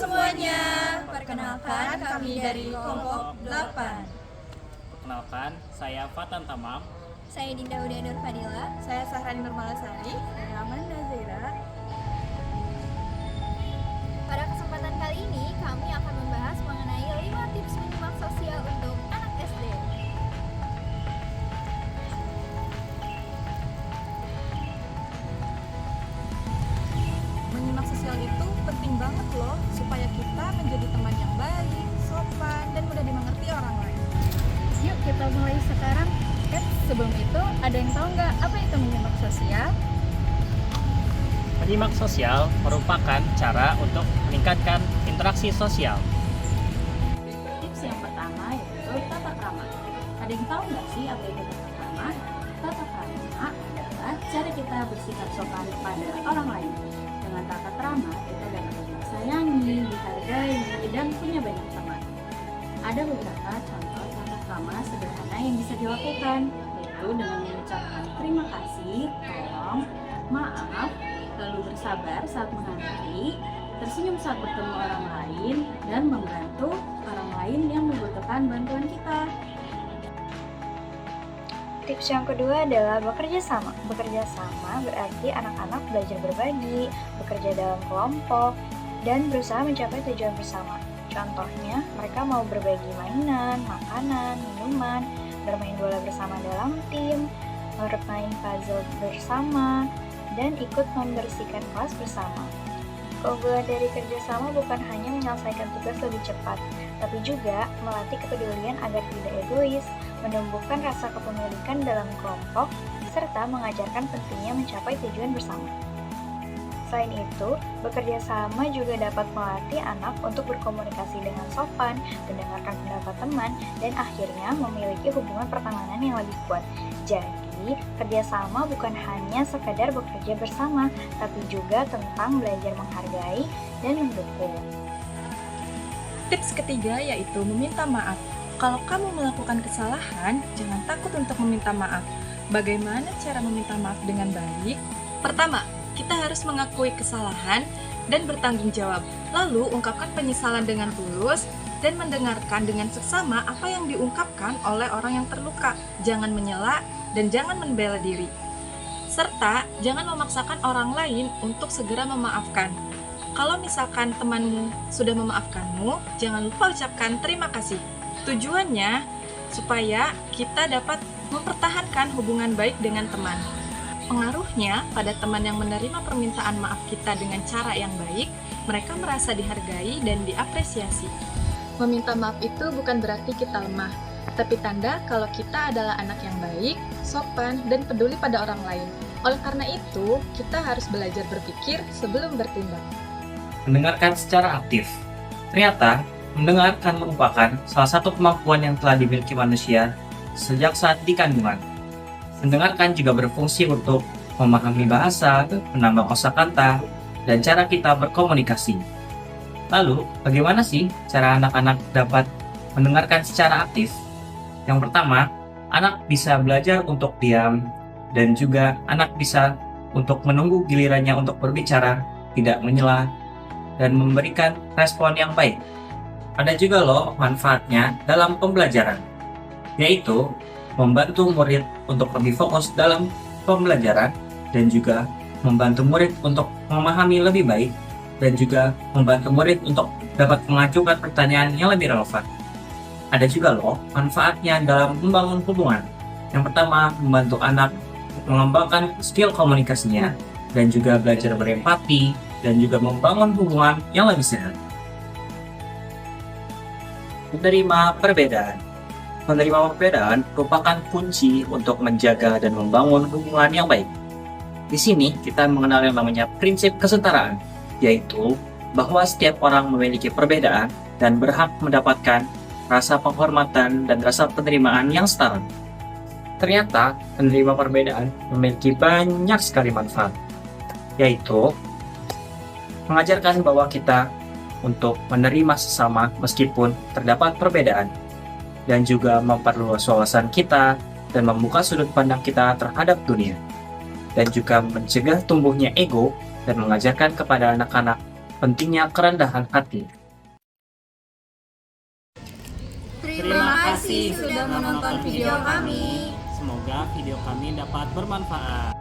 semuanya, perkenalkan kami dari kelompok 8. Perkenalkan, saya Fatan Tamam. Saya Dinda Udia Nur Fadila. Saya Sahrani Nurmalasari. Saya Amanda Zaira. Pada kesempatan kali ini, kami akan membahas mengenai 5 tips menyimak sosial untuk anak SD. Menyimak sosial itu penting banget loh, supaya kita menjadi teman yang baik, sopan, dan mudah dimengerti orang lain. Yuk kita mulai sekarang. Sebelum itu, ada yang tahu nggak apa itu menyimak sosial? Menyimak sosial merupakan cara untuk meningkatkan interaksi sosial. Tips yang pertama yaitu tata krama. Ada yang tahu nggak sih apa itu tata krama? Tata krama adalah cara kita bersikap sopan pada orang lain. Dengan tata krama, kita dapat disayangi, dihargai, dan punya banyak teman. Ada beberapa contoh tata krama sederhana yang bisa dilakukan, yaitu dengan mengucapkan terima kasih, tolong, maaf, lalu bersabar saat menghadapi, tersenyum saat bertemu orang lain, dan membantu orang lain yang membutuhkan bantuan kita. Tips yang kedua adalah bekerja sama. Bekerja sama berarti anak-anak belajar berbagi, bekerja dalam kelompok, dan berusaha mencapai tujuan bersama. Contohnya, mereka mau berbagi mainan, makanan, minuman, bermain bola bersama dalam tim, bermain puzzle bersama, dan ikut membersihkan kelas bersama. Keunggulan dari kerjasama bukan hanya menyelesaikan tugas lebih cepat, tapi juga melatih kepedulian agar tidak egois, menumbuhkan rasa kepemilikan dalam kelompok, serta mengajarkan pentingnya mencapai tujuan bersama. Selain itu, bekerja sama juga dapat melatih anak untuk berkomunikasi dengan sopan, mendengarkan pendapat teman, dan akhirnya memiliki hubungan pertemanan yang lebih kuat. Jadi, kerjasama bukan hanya sekadar bekerja bersama, tapi juga tentang belajar menghargai dan mendukung. Tips ketiga yaitu meminta maaf. Kalau kamu melakukan kesalahan, jangan takut untuk meminta maaf. Bagaimana cara meminta maaf dengan baik? Pertama, kita harus mengakui kesalahan dan bertanggung jawab. Lalu, ungkapkan penyesalan dengan tulus dan mendengarkan dengan seksama apa yang diungkapkan oleh orang yang terluka. Jangan menyela dan jangan membela diri. Serta, jangan memaksakan orang lain untuk segera memaafkan. Kalau misalkan temanmu sudah memaafkanmu, jangan lupa ucapkan terima kasih. Tujuannya supaya kita dapat mempertahankan hubungan baik dengan teman. Pengaruhnya pada teman yang menerima permintaan maaf kita dengan cara yang baik, mereka merasa dihargai dan diapresiasi. Meminta maaf itu bukan berarti kita lemah, tapi tanda kalau kita adalah anak yang baik, sopan, dan peduli pada orang lain. Oleh karena itu, kita harus belajar berpikir sebelum bertindak. Mendengarkan secara aktif. Ternyata, mendengarkan merupakan salah satu kemampuan yang telah dimiliki manusia sejak saat di kandungan. Mendengarkan juga berfungsi untuk memahami bahasa, menambah kosakata, dan cara kita berkomunikasi. Lalu, bagaimana sih cara anak-anak dapat mendengarkan secara aktif? Yang pertama, anak bisa belajar untuk diam, dan juga anak bisa untuk menunggu gilirannya untuk berbicara, tidak menyela, dan memberikan respon yang baik. Ada juga loh manfaatnya dalam pembelajaran, yaitu membantu murid untuk lebih fokus dalam pembelajaran dan juga membantu murid untuk memahami lebih baik dan juga membantu murid untuk dapat mengajukan pertanyaan yang lebih relevan. Ada juga loh manfaatnya dalam membangun hubungan. Yang pertama, membantu anak mengembangkan skill komunikasinya dan juga belajar berempati dan juga membangun hubungan yang lebih sehat. Menerima perbedaan. Menerima perbedaan merupakan kunci untuk menjaga dan membangun hubungan yang baik. Di sini kita mengenal yang namanya prinsip kesetaraan, yaitu bahwa setiap orang memiliki perbedaan dan berhak mendapatkan rasa penghormatan dan rasa penerimaan yang setara. Ternyata menerima perbedaan memiliki banyak sekali manfaat, yaitu mengajarkan bahwa kita untuk menerima sesama meskipun terdapat perbedaan, dan juga memperluas wawasan kita dan membuka sudut pandang kita terhadap dunia, dan juga mencegah tumbuhnya ego dan mengajarkan kepada anak-anak pentingnya kerendahan hati. Terima kasih sudah menonton video kami. Semoga video kami dapat bermanfaat.